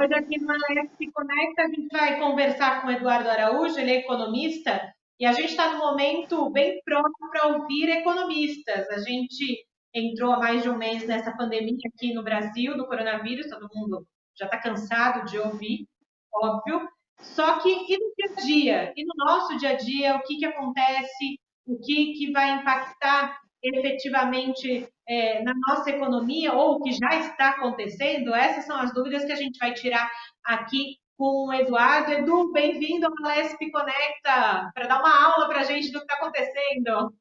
hoje aqui no Alesc Conecta a gente vai conversar com o Eduardo Araújo, ele é economista, e a gente está num momento bem pronto para ouvir economistas. A gente entrou há mais de um mês nessa pandemia aqui no Brasil, do coronavírus, todo mundo já está cansado de ouvir, óbvio. Só que e no dia a dia? E no nosso dia a dia, o que, que acontece? O que, que vai impactar efetivamente na nossa economia, ou o que já está acontecendo? Essas são as dúvidas que a gente vai tirar aqui com o Eduardo. Edu, bem-vindo ao Alesp Conecta, para dar uma aula para a gente do que está acontecendo.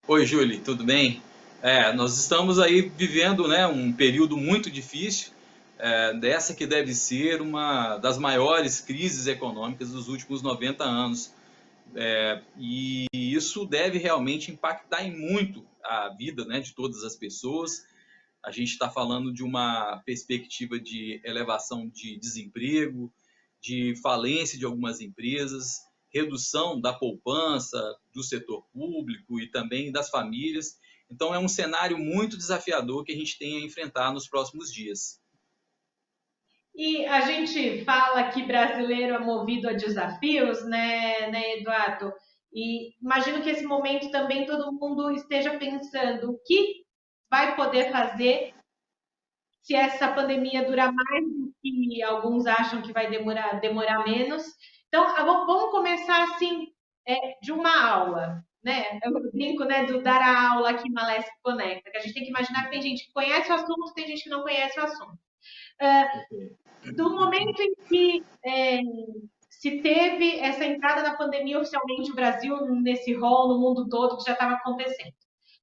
Oi, Júlia, tudo bem? Nós estamos aí vivendo, né, um período muito difícil, dessa que deve ser uma das maiores crises econômicas dos últimos 90 anos. E isso deve realmente impactar em muito a vida, né, de todas as pessoas. A gente está falando de uma perspectiva de elevação de desemprego, de falência de algumas empresas, redução da poupança do setor público e também das famílias. Então, é um cenário muito desafiador que a gente tem a enfrentar nos próximos dias. E a gente fala que brasileiro é movido a desafios, né, Eduardo? E imagino que esse momento também todo mundo esteja pensando o que vai poder fazer se essa pandemia durar mais do que alguns acham que vai demorar menos. Então, vamos começar assim, de uma aula, né? Eu brinco, né, do dar a aula aqui na Alesc Conecta, que a gente tem que imaginar que tem gente que conhece o assunto, tem gente que não conhece o assunto. Do momento em que se teve essa entrada da pandemia oficialmente, o Brasil nesse rol no mundo todo que já estava acontecendo.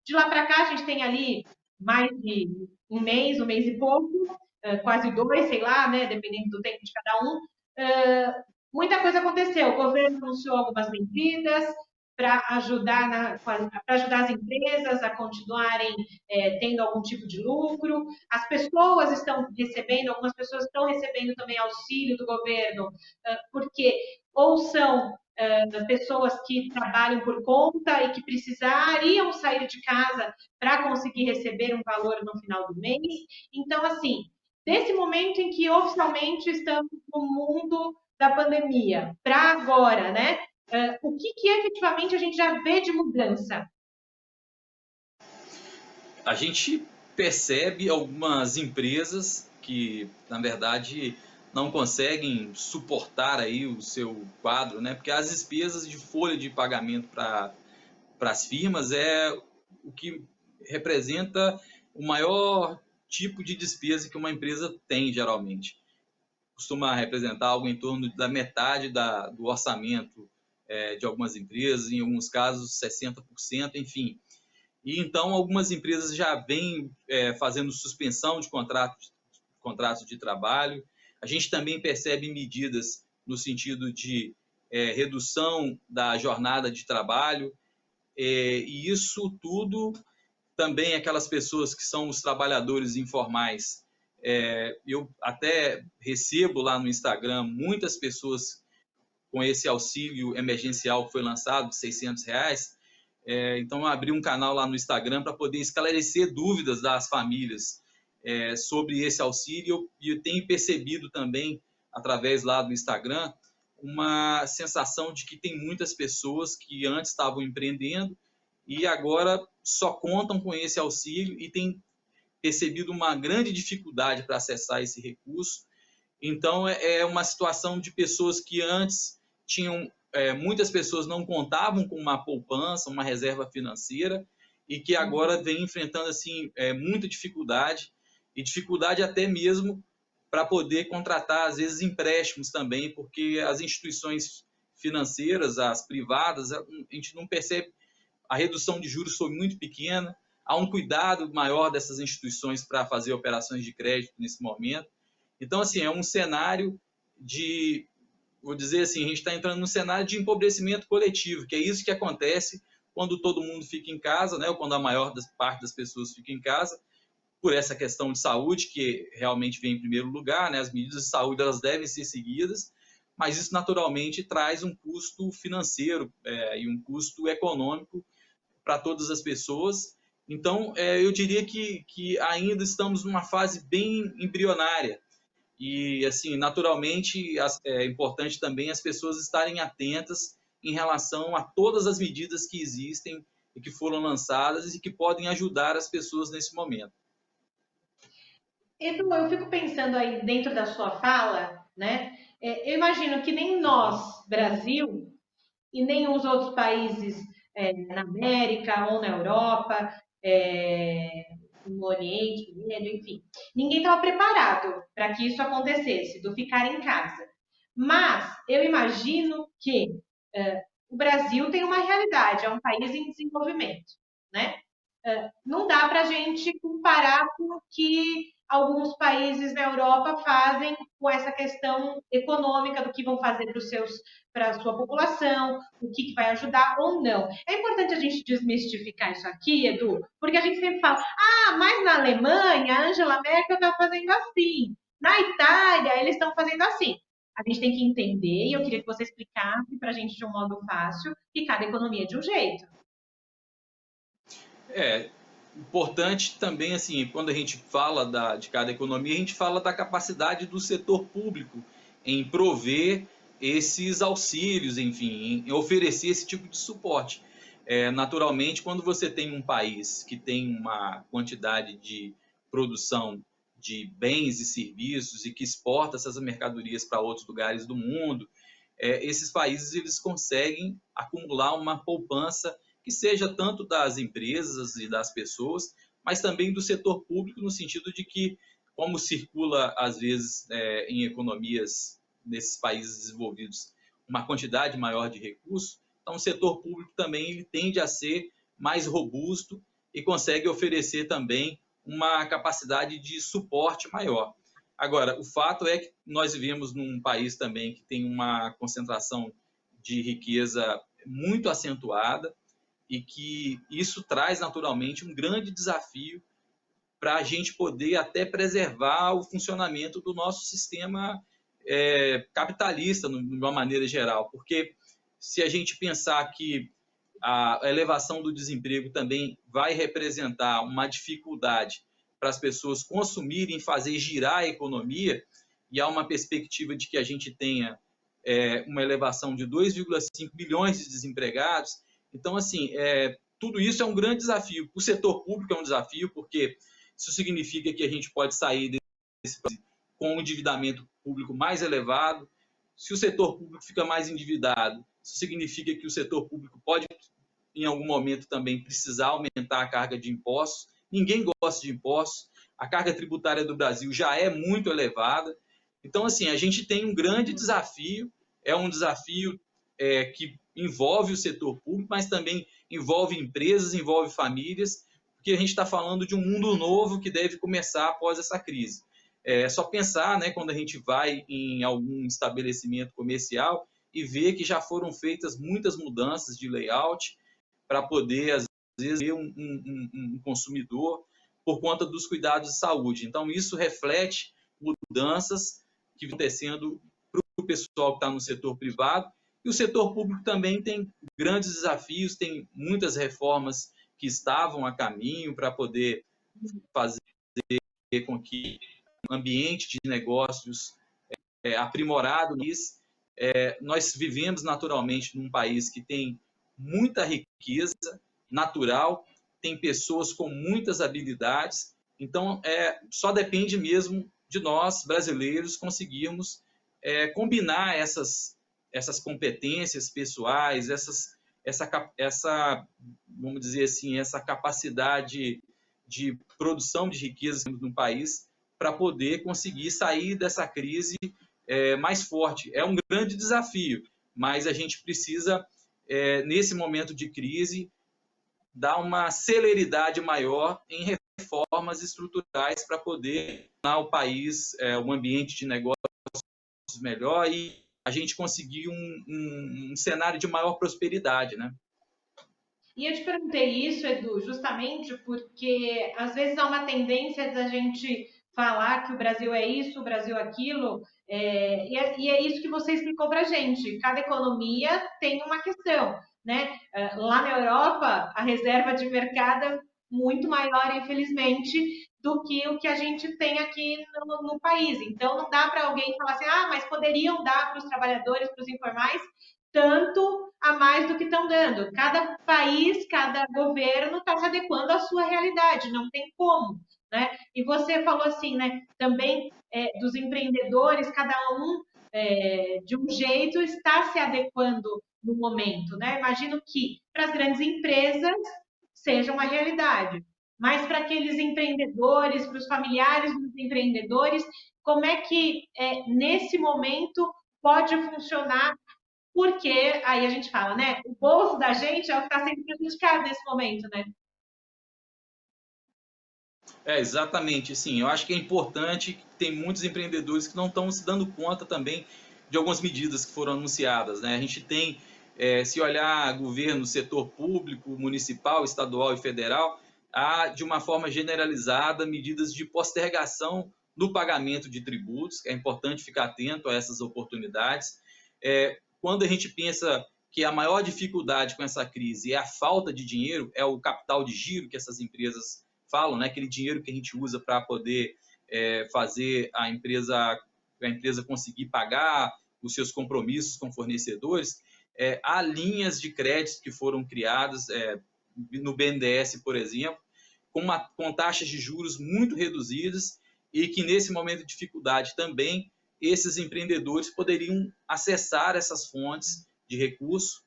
De lá para cá, a gente tem ali mais de um mês e pouco, quase dois, sei lá, né, dependendo do tempo de cada um. Muita coisa aconteceu. O governo anunciou algumas medidas para ajudar, ajudar as empresas a continuarem tendo algum tipo de lucro. As pessoas estão recebendo, algumas pessoas estão recebendo também auxílio do governo, porque ou são pessoas que trabalham por conta e que precisariam sair de casa para conseguir receber um valor no final do mês. Então, assim, desse momento em que oficialmente estamos no mundo da pandemia para agora, né? O que, que efetivamente a gente já vê de mudança? A gente percebe algumas empresas que, na verdade, não conseguem suportar aí o seu quadro, né? Porque as despesas de folha de pagamento para as firmas é o que representa o maior tipo de despesa que uma empresa tem, geralmente. Costuma representar algo em torno da metade do orçamento de algumas empresas, em alguns casos 60%, enfim. E então algumas empresas já vêm fazendo suspensão de contratos de trabalho. A gente também percebe medidas no sentido de redução da jornada de trabalho, e isso tudo também aquelas pessoas que são os trabalhadores informais. Eu até recebo lá no Instagram muitas pessoas com esse auxílio emergencial que foi lançado de R$ 600. Então, eu abri um canal lá no Instagram para poder esclarecer dúvidas das famílias sobre esse auxílio. E eu tenho percebido também, através lá do Instagram, uma sensação de que tem muitas pessoas que antes estavam empreendendo e agora só contam com esse auxílio e têm percebido uma grande dificuldade para acessar esse recurso. Então, é uma situação de pessoas que antes tinham... muitas pessoas não contavam com uma poupança, uma reserva financeira, e que agora vem enfrentando assim, muita dificuldade, e dificuldade até mesmo para poder contratar, às vezes, empréstimos também, porque as instituições financeiras, as privadas, a gente não percebe, a redução de juros foi muito pequena, há um cuidado maior dessas instituições para fazer operações de crédito nesse momento. Então, assim, é um cenário de, vou dizer assim, a gente está entrando num cenário de empobrecimento coletivo, que é isso que acontece quando todo mundo fica em casa, né, ou quando a maior parte das pessoas fica em casa, por essa questão de saúde, que realmente vem em primeiro lugar, né, as medidas de saúde elas devem ser seguidas, mas isso naturalmente traz um custo financeiro e um custo econômico para todas as pessoas. Então, eu diria que ainda estamos numa fase bem embrionária, E, assim, naturalmente, é importante também as pessoas estarem atentas em relação a todas as medidas que existem e que foram lançadas e que podem ajudar as pessoas nesse momento. Edu, eu fico pensando aí dentro da sua fala, né? Eu imagino que nem nós, Brasil, e nem os outros países na América ou na Europa, no Oriente Médio, enfim, ninguém estava preparado para que isso acontecesse, do ficar em casa. Mas eu imagino que o Brasil tem uma realidade, é um país em desenvolvimento, né? Não dá para a gente comparar com o que alguns países na Europa fazem com essa questão econômica do que vão fazer para a sua população, o que vai ajudar ou não. É importante a gente desmistificar isso aqui, Edu, porque a gente sempre fala, mas na Alemanha, a Angela Merkel está fazendo assim, na Itália, eles estão fazendo assim. A gente tem que entender, e eu queria que você explicasse para a gente de um modo fácil, que cada economia é de um jeito. É importante também, assim, quando a gente fala de cada economia, a gente fala da capacidade do setor público em prover esses auxílios, enfim, em oferecer esse tipo de suporte. Naturalmente, quando você tem um país que tem uma quantidade de produção de bens e serviços e que exporta essas mercadorias para outros lugares do mundo, esses países eles conseguem acumular uma poupança que seja tanto das empresas e das pessoas, mas também do setor público, no sentido de que, como circula, às vezes, em economias nesses países desenvolvidos, uma quantidade maior de recursos, então o setor público também ele tende a ser mais robusto e consegue oferecer também uma capacidade de suporte maior. Agora, o fato é que nós vivemos num país também que tem uma concentração de riqueza muito acentuada, e que isso traz naturalmente um grande desafio para a gente poder até preservar o funcionamento do nosso sistema capitalista, de uma maneira geral, porque se a gente pensar que a elevação do desemprego também vai representar uma dificuldade para as pessoas consumirem, fazer girar a economia, e há uma perspectiva de que a gente tenha uma elevação de 2,5 milhões de desempregados. Então, assim, tudo isso é um grande desafio. O setor público é um desafio, porque isso significa que a gente pode sair desse com um endividamento público mais elevado. Se o setor público fica mais endividado, isso significa que o setor público pode, em algum momento, também precisar aumentar a carga de impostos. Ninguém gosta de impostos. A carga tributária do Brasil já é muito elevada. Então, assim, a gente tem um grande desafio. É um desafio que envolve o setor público, mas também envolve empresas, envolve famílias, porque a gente está falando de um mundo novo que deve começar após essa crise. É só pensar, né, quando a gente vai em algum estabelecimento comercial e ver que já foram feitas muitas mudanças de layout para poder, às vezes, ver um consumidor por conta dos cuidados de saúde. Então, isso reflete mudanças que vão acontecendo para o pessoal que está no setor privado. E o setor público também tem grandes desafios, tem muitas reformas que estavam a caminho para poder fazer com que o ambiente de negócios aprimorado. Nós vivemos naturalmente num país que tem muita riqueza natural, tem pessoas com muitas habilidades, então só depende mesmo de nós, brasileiros, conseguirmos combinar essas competências pessoais, vamos dizer assim, essa capacidade de produção de riquezas no país para poder conseguir sair dessa crise mais forte. É um grande desafio, mas a gente precisa, nesse momento de crise, dar uma celeridade maior em reformas estruturais para poder tornar o país um ambiente de negócios melhor e a gente conseguir um cenário de maior prosperidade, né? E eu te perguntei isso, Edu, justamente porque às vezes há uma tendência da gente falar que o Brasil é isso, o Brasil é aquilo, e é isso que você explicou para a gente. Cada economia tem uma questão, né? Lá na Europa, a reserva de mercado muito maior, infelizmente, do que o que a gente tem aqui no país. Então, não dá para alguém falar assim, ah, mas poderiam dar para os trabalhadores, para os informais, tanto a mais do que estão dando. Cada país, cada governo está se adequando à sua realidade, não tem como. Né? E você falou assim, né, também dos empreendedores, cada um de um jeito está se adequando no momento. Né? Imagino que para as grandes empresas seja uma realidade, mas para aqueles empreendedores, para os familiares dos empreendedores, como é que nesse momento pode funcionar? Porque aí a gente fala, né? O bolso da gente é o que está sendo prejudicado nesse momento, né? Exatamente, sim. Eu acho que é importante, tem muitos empreendedores que não estão se dando conta também de algumas medidas que foram anunciadas, né? A gente tem, se olhar governo, setor público, municipal, estadual e federal, há, de uma forma generalizada, medidas de postergação no pagamento de tributos, é importante ficar atento a essas oportunidades. Quando a gente pensa que a maior dificuldade com essa crise é a falta de dinheiro, é o capital de giro que essas empresas falam, né? Aquele dinheiro que a gente usa para poder fazer a empresa conseguir pagar os seus compromissos com fornecedores. Há linhas de crédito que foram criadas no BNDES, por exemplo, com taxas de juros muito reduzidas e que nesse momento de dificuldade também esses empreendedores poderiam acessar essas fontes de recurso.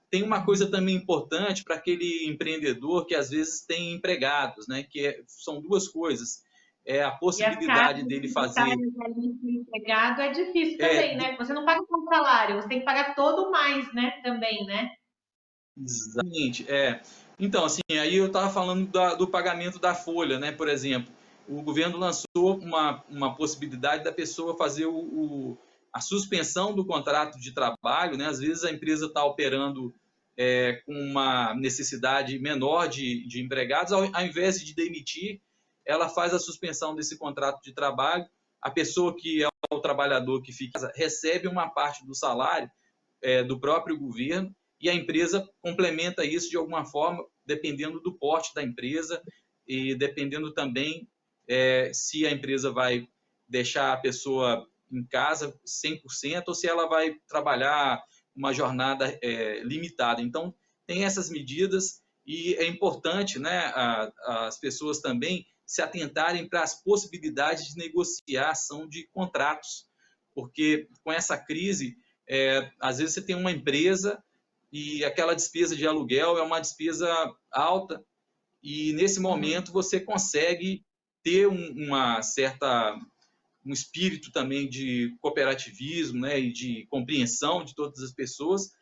Tem uma coisa também importante para aquele empreendedor que às vezes tem empregados, né? São duas coisas. É a E as possibilidade cargas dele fazer. tributárias ali do empregado é difícil também, né? Você não paga só o salário, você tem que pagar todo mais, né? Também, né? Exatamente. Então, assim, aí eu estava falando do pagamento da folha, né? Por exemplo, o governo lançou uma possibilidade da pessoa fazer a suspensão do contrato de trabalho, né? Às vezes a empresa está operando com uma necessidade menor de empregados, ao invés de demitir, ela faz a suspensão desse contrato de trabalho. A pessoa que é o trabalhador que fica recebe uma parte do salário do próprio governo e a empresa complementa isso de alguma forma, dependendo do porte da empresa e dependendo também se a empresa vai deixar a pessoa em casa 100% ou se ela vai trabalhar uma jornada limitada. Então, tem essas medidas e é importante, né, as pessoas também se atentarem para as possibilidades de negociação de contratos, porque com essa crise, às vezes você tem uma empresa e aquela despesa de aluguel é uma despesa alta e nesse momento você consegue ter um espírito também de cooperativismo, né, e de compreensão de todas as pessoas,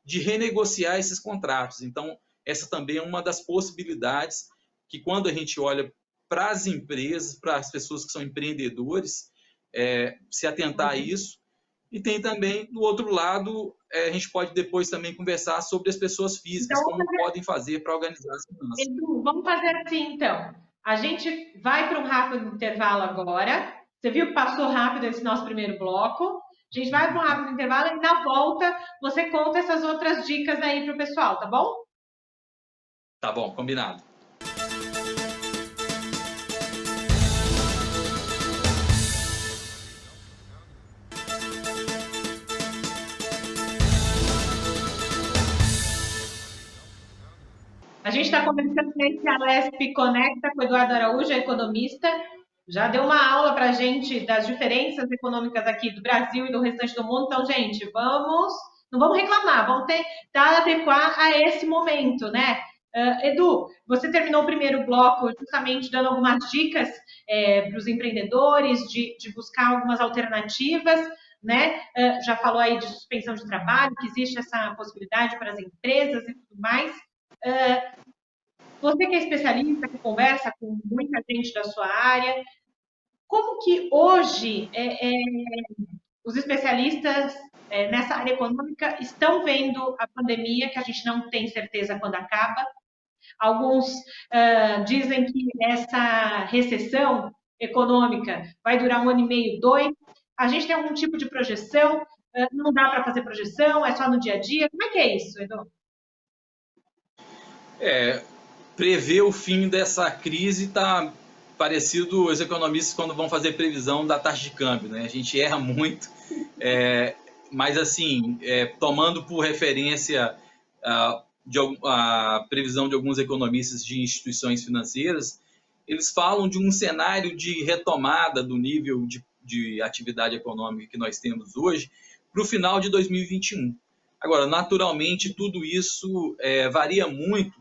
de renegociar esses contratos. Então, essa também é uma das possibilidades que, quando a gente olha para as empresas, para as pessoas que são empreendedores, se atentar a isso. E tem também, do outro lado, a gente pode depois também conversar sobre as pessoas físicas, Então, como podem fazer para organizar as finanças. Edu, vamos fazer assim, então. A gente vai para um rápido intervalo agora. Você viu que passou rápido esse nosso primeiro bloco. A gente vai para um rápido intervalo e na volta você conta essas outras dicas aí para o pessoal, tá bom? Tá bom, combinado. A gente está conversando nesse Alesp Conecta com o Eduardo Araújo, economista. Já deu uma aula para a gente das diferenças econômicas aqui do Brasil e do restante do mundo. Então, gente, não vamos reclamar, vamos tentar adequar a esse momento, né? Edu, você terminou o primeiro bloco justamente dando algumas dicas para os empreendedores de buscar algumas alternativas, né? Já falou aí de suspensão de trabalho, que existe essa possibilidade para as empresas e tudo mais. Você que é especialista, que conversa com muita gente da sua área, como que hoje os especialistas nessa área econômica estão vendo a pandemia, que a gente não tem certeza quando acaba? Alguns dizem que essa recessão econômica vai durar 1 ano e meio, 2. A gente tem algum tipo de projeção? Não dá para fazer projeção? É só no dia a dia? Como é que é isso, Edu? prever o fim dessa crise está parecido os economistas quando vão fazer previsão da taxa de câmbio, né? A gente erra muito, mas assim, tomando por referência a previsão de alguns economistas de instituições financeiras, eles falam de um cenário de retomada do nível de atividade econômica que nós temos hoje para o final de 2021. Agora, naturalmente, tudo isso varia muito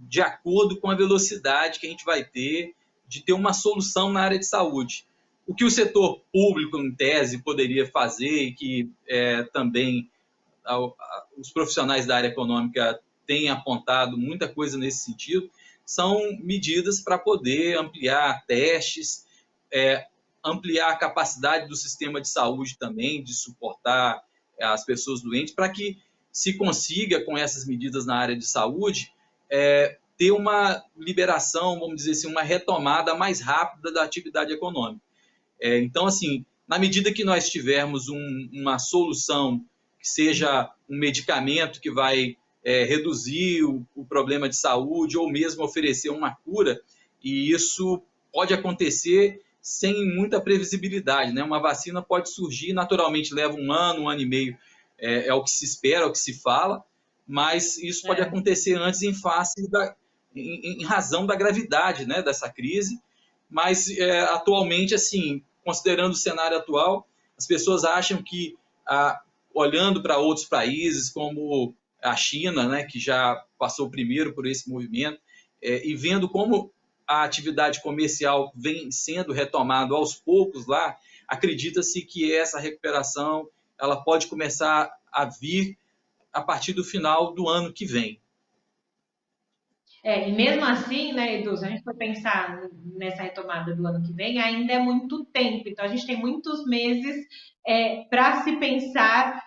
de acordo com a velocidade que a gente vai ter de ter uma solução na área de saúde. O que o setor público, em tese, poderia fazer, e que também os profissionais da área econômica têm apontado muita coisa nesse sentido, são medidas para poder ampliar testes, ampliar a capacidade do sistema de saúde também, de suportar as pessoas doentes, para que se consiga, com essas medidas na área de saúde, ter uma liberação, vamos dizer assim, uma retomada mais rápida da atividade econômica. Então, assim, na medida que nós tivermos uma solução que seja um medicamento que vai reduzir o problema de saúde ou mesmo oferecer uma cura, e isso pode acontecer sem muita previsibilidade, né? Uma vacina pode surgir, naturalmente leva um ano e meio, é o que se espera, é o que se fala, mas isso pode acontecer antes em razão da gravidade, né, dessa crise. Mas atualmente, assim, considerando o cenário atual, as pessoas acham que, olhando para outros países como a China, né, que já passou primeiro por esse movimento, e vendo como a atividade comercial vem sendo retomada aos poucos lá, acredita-se que essa recuperação ela pode começar a vir a partir do final do ano que vem. E mesmo assim, né, Edu, se a gente for pensar nessa retomada do ano que vem, ainda é muito tempo. Então, a gente tem muitos meses para se pensar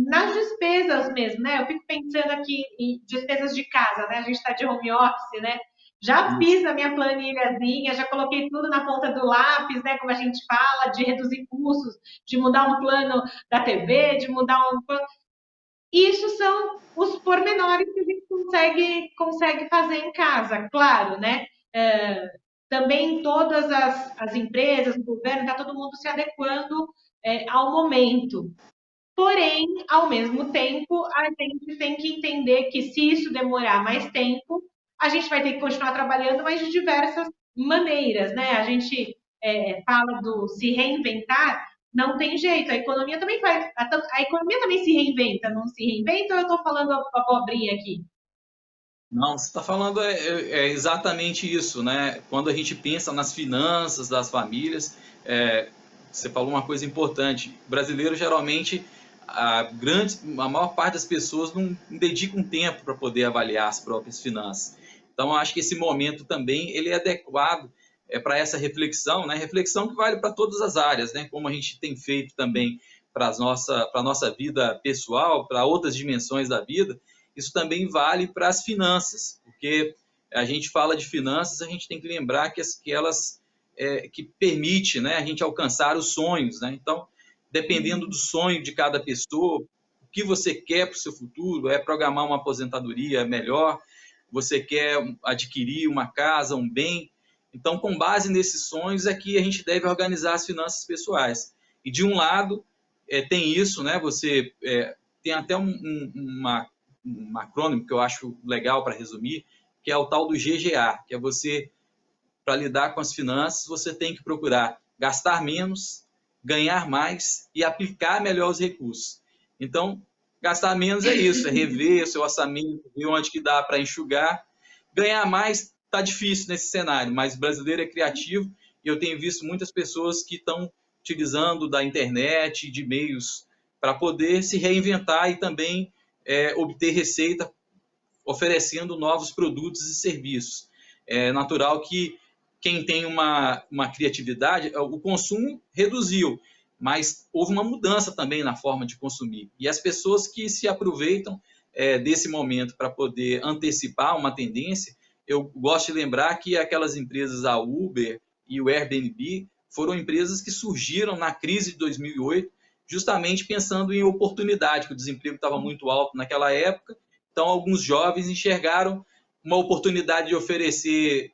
nas despesas mesmo, né? Eu fico pensando aqui em despesas de casa, né? A gente está de home office, né? Já fiz a minha planilhazinha, já coloquei tudo na ponta do lápis, né? Como a gente fala, de reduzir custos, de mudar um plano da TV, de mudar um plano. Isso são os pormenores que a gente consegue fazer em casa, claro, né? Também todas as empresas, o governo, está todo mundo se adequando ao momento. Porém, ao mesmo tempo, a gente tem que entender que se isso demorar mais tempo, a gente vai ter que continuar trabalhando, mas de diversas maneiras, né? A gente fala do se reinventar, não tem jeito, a economia também faz, a economia também se reinventa, não se reinventa ou eu estou falando abobrinha aqui? Não, você está falando exatamente isso, né? Quando a gente pensa nas finanças das famílias, você falou uma coisa importante. O brasileiro, geralmente, a maior parte das pessoas não dedica um tempo para poder avaliar as próprias finanças. Então, eu acho que esse momento também ele é adequado para essa reflexão, né? Reflexão que vale para todas as áreas, né? Como a gente tem feito também para a nossa vida pessoal, para outras dimensões da vida, isso também vale para as finanças, porque a gente fala de finanças, a gente tem que lembrar que elas que permite, né, a gente alcançar os sonhos, né? Então, dependendo do sonho de cada pessoa, o que você quer para o seu futuro, programar uma aposentadoria melhor, você quer adquirir uma casa, um bem. Então, com base nesses sonhos é que a gente deve organizar as finanças pessoais. E de um lado, tem isso, né? Você tem até um acrônimo que eu acho legal para resumir, que é o tal do GGA, que é você, para lidar com as finanças, você tem que procurar gastar menos, ganhar mais e aplicar melhor os recursos. Então, gastar menos é isso, é rever o seu orçamento, ver onde que dá para enxugar. Ganhar mais está difícil nesse cenário, mas o brasileiro é criativo e eu tenho visto muitas pessoas que estão utilizando da internet, de meios para poder se reinventar e também obter receita oferecendo novos produtos e serviços. É natural que quem tem uma criatividade, o consumo reduziu, mas houve uma mudança também na forma de consumir. E as pessoas que se aproveitam desse momento para poder antecipar uma tendência, eu gosto de lembrar que aquelas empresas, a Uber e o Airbnb, foram empresas que surgiram na crise de 2008, justamente pensando em oportunidade, que o desemprego estava muito alto naquela época. Então, alguns jovens enxergaram uma oportunidade de oferecer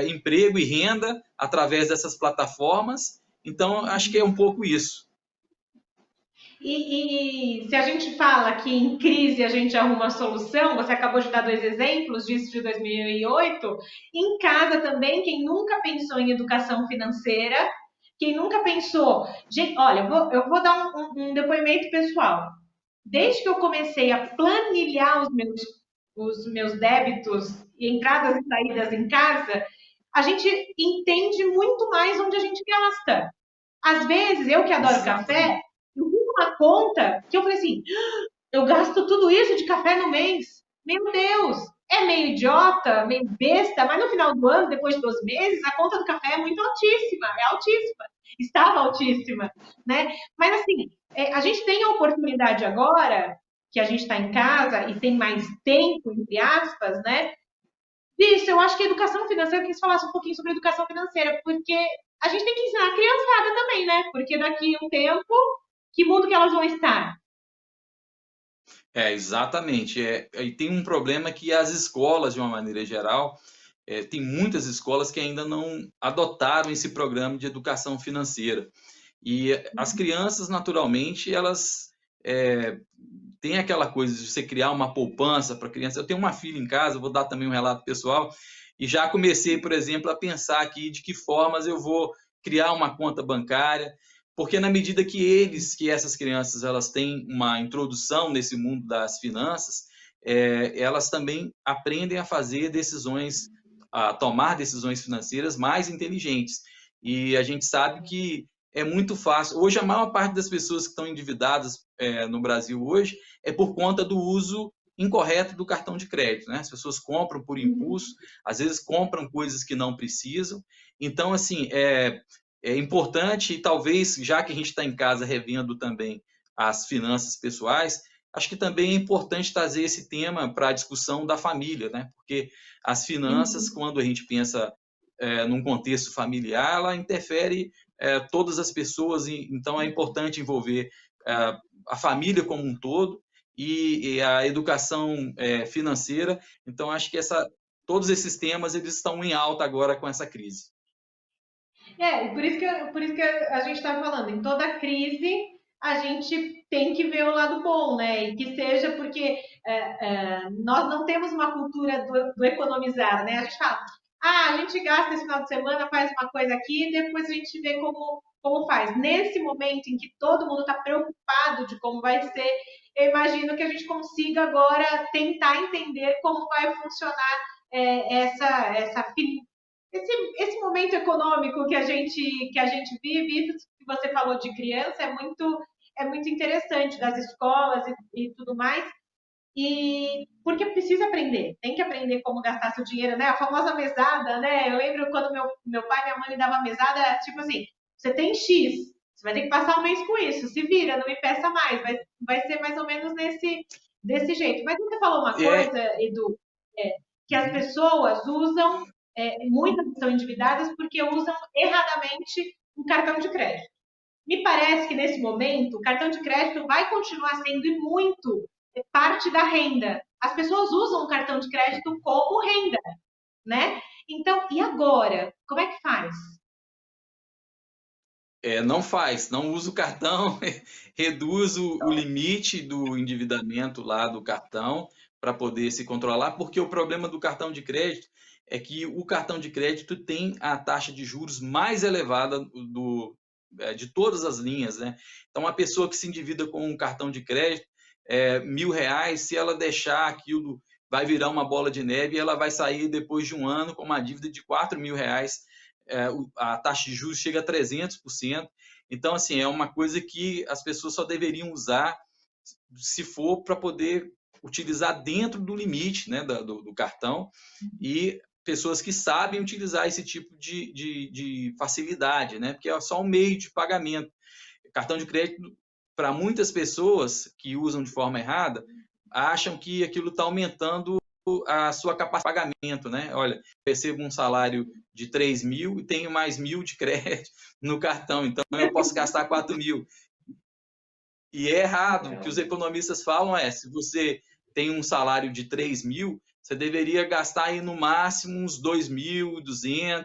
emprego e renda através dessas plataformas. Então, acho que é um pouco isso. E se a gente fala que em crise a gente arruma a solução, você acabou de dar 2 exemplos disso de 2008, em casa também, quem nunca pensou em educação financeira, quem nunca pensou... Gente, olha, eu vou dar um depoimento pessoal. Desde que eu comecei a planilhar os meus débitos, entradas e saídas em casa, a gente entende muito mais onde a gente gasta. Às vezes, eu que adoro café, Exatamente. eu vi uma conta que eu falei assim: eu gasto tudo isso de café no mês. Meu Deus! É meio idiota, meio besta, mas no final do ano, depois de 12 meses, a conta do café é muito altíssima, é altíssima, estava altíssima, né? Mas assim, a gente tem a oportunidade agora, que a gente está em casa e tem mais tempo, entre aspas, né? Isso, eu acho que a educação financeira, eu queria que você falasse um pouquinho sobre educação financeira, porque a gente tem que ensinar a criançada também, né? Porque daqui a um tempo, que mundo que elas vão estar? Exatamente. E tem um problema que as escolas, de uma maneira geral, tem muitas escolas que ainda não adotaram esse programa de educação financeira. E as crianças, naturalmente, elas têm aquela coisa de você criar uma poupança para criança. Eu tenho uma filha em casa, vou dar também um relato pessoal, e já comecei, por exemplo, a pensar aqui de que formas eu vou criar uma conta bancária, porque na medida que essas crianças, elas têm uma introdução nesse mundo das finanças, elas também aprendem a fazer decisões, a tomar decisões financeiras mais inteligentes. E a gente sabe que é muito fácil. Hoje, a maior parte das pessoas que estão endividadas no Brasil hoje é por conta do uso incorreto do cartão de crédito, né? As pessoas compram por impulso, às vezes compram coisas que não precisam. Então, assim, é importante, e talvez, já que a gente está em casa revendo também as finanças pessoais, acho que também é importante trazer esse tema para a discussão da família, né? Porque as finanças, Uhum. quando a gente pensa num contexto familiar, ela interfere todas as pessoas, então é importante envolver a família como um todo e a educação financeira. Então, acho que todos esses temas eles estão em alta agora com essa crise. Por isso que a gente está falando, em toda crise a gente tem que ver o lado bom, né? E que seja porque nós não temos uma cultura do economizar, né? A gente fala, a gente gasta esse final de semana, faz uma coisa aqui, e depois a gente vê como faz. Nesse momento em que todo mundo está preocupado de como vai ser, eu imagino que a gente consiga agora tentar entender como vai funcionar essa esse momento econômico que a gente vive, isso que você falou de criança, é muito interessante, das escolas e tudo mais. E porque precisa aprender, tem que aprender como gastar seu dinheiro, né? A famosa mesada, né? Eu lembro quando meu pai e minha mãe me davam mesada, tipo assim, você tem X, você vai ter que passar um mês com isso, se vira, não me peça mais, vai ser mais ou menos desse jeito. Mas você falou uma É, coisa, Edu, que as pessoas usam, muitas estão endividadas porque usam erradamente um cartão de crédito. Me parece que nesse momento o cartão de crédito vai continuar sendo e muito parte da renda. As pessoas usam o cartão de crédito como renda, né? Então, e agora? Como é que faz? não faz, não usa o cartão, reduz o limite do endividamento lá do cartão para poder se controlar, porque o problema do cartão de crédito é que o cartão de crédito tem a taxa de juros mais elevada de todas as linhas, né? Então, a pessoa que se endivida com um cartão de crédito, R$ 1.000, se ela deixar aquilo, vai virar uma bola de neve e ela vai sair depois de um ano com uma dívida de R$ 4.000, a taxa de juros chega a 300%. Então, assim, é uma coisa que as pessoas só deveriam usar se for para poder utilizar dentro do limite, né, do cartão, e pessoas que sabem utilizar esse tipo de facilidade, né, porque é só um meio de pagamento. Cartão de crédito, para muitas pessoas que usam de forma errada, acham que aquilo está aumentando a sua capacidade de pagamento, né? Olha, recebo um salário de 3.000 e tenho mais 1.000 de crédito no cartão, então eu posso gastar 4.000. E é errado. O que os Então, economistas falam se você tem um salário de 3.000, Você deveria gastar aí no máximo uns 2.200,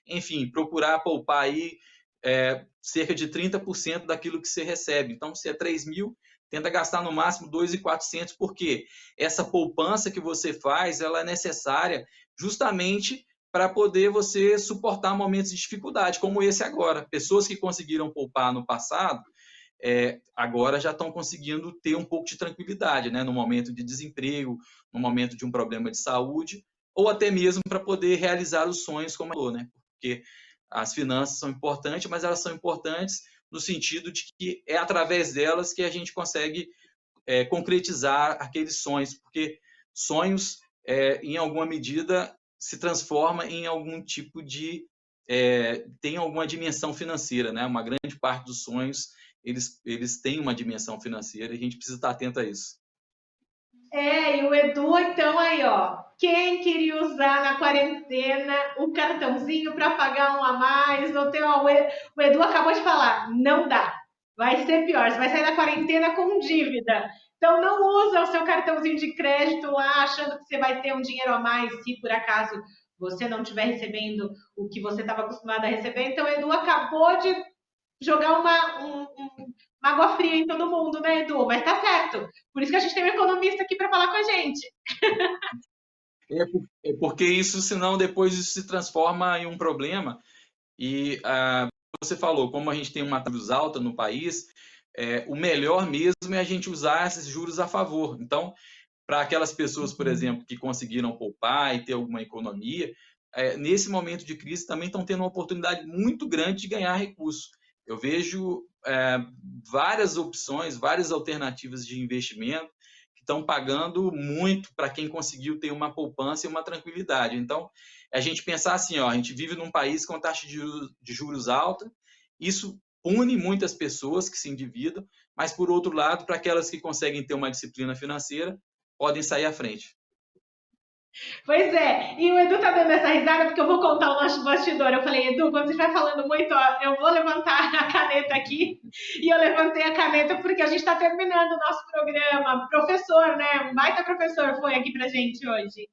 enfim, procurar poupar aí cerca de 30% daquilo que você recebe. Então, se é 3.000, tenta gastar no máximo 2.400, porque essa poupança que você faz, ela é necessária justamente para poder você suportar momentos de dificuldade, como esse agora. Pessoas que conseguiram poupar no passado, agora já estão conseguindo ter um pouco de tranquilidade, né? No momento de desemprego, no momento de um problema de saúde, ou até mesmo para poder realizar os sonhos, como falou, né? Porque as finanças são importantes, mas elas são importantes no sentido de que é através delas que a gente consegue concretizar aqueles sonhos, porque sonhos, em alguma medida, se transforma em algum tipo de... tem alguma dimensão financeira, né? Uma grande parte dos sonhos, eles têm uma dimensão financeira e a gente precisa estar atento a isso. E o Edu, então, aí, ó. Quem queria usar na quarentena o cartãozinho para pagar um a mais? Ou tem, ó, o Edu acabou de falar, não dá. Vai ser pior, você vai sair da quarentena com dívida. Então, não usa o seu cartãozinho de crédito lá, achando que você vai ter um dinheiro a mais, se por acaso você não estiver recebendo o que você estava acostumado a receber. Então, o Edu acabou de jogar uma água fria em todo mundo, né, Edu? Mas tá certo. Por isso que a gente tem um economista aqui para falar com a gente. Porque isso, senão, depois isso se transforma em um problema. E você falou, como a gente tem uma taxa alta no país, o melhor mesmo é a gente usar esses juros a favor. Então, para aquelas pessoas, por exemplo, que conseguiram poupar e ter alguma economia, nesse momento de crise também estão tendo uma oportunidade muito grande de ganhar recursos. Eu vejo várias opções, várias alternativas de investimento que estão pagando muito para quem conseguiu ter uma poupança e uma tranquilidade. Então, a gente pensar assim, ó, a gente vive num país com taxa de juros alta, isso pune muitas pessoas que se endividam, mas, por outro lado, para aquelas que conseguem ter uma disciplina financeira, podem sair à frente. Pois é, e o Edu tá dando essa risada porque eu vou contar o nosso bastidor. Eu falei, Edu, quando você vai falando muito, ó, eu vou levantar a caneta aqui. E eu levantei a caneta porque a gente está terminando o nosso programa. Professor, né? Um baita professor foi aqui pra gente hoje.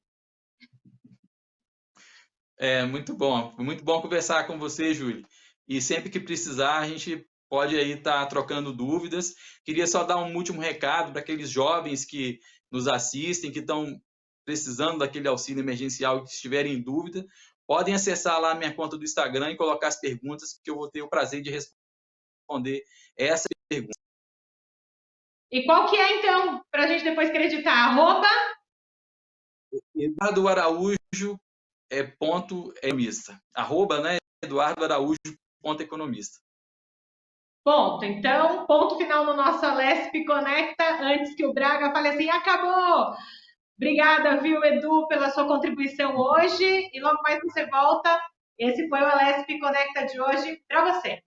Muito bom conversar com você, Júlio. E sempre que precisar, a gente pode aí estar trocando dúvidas. Queria só dar um último recado para aqueles jovens que nos assistem, que estão precisando daquele auxílio emergencial e que estiverem em dúvida, podem acessar lá a minha conta do Instagram e colocar as perguntas, que eu vou ter o prazer de responder essa pergunta. E qual que é, então, para a gente depois acreditar? @ Eduardo Araújo ponto economista. @ né, Eduardo Araújo ponto economista. Ponto. Então, ponto final no nosso Alesp Conecta, antes que o Braga fale assim, acabou! Obrigada, viu, Edu, pela sua contribuição hoje. E logo mais você volta. Esse foi o Alesp Conecta de hoje para você.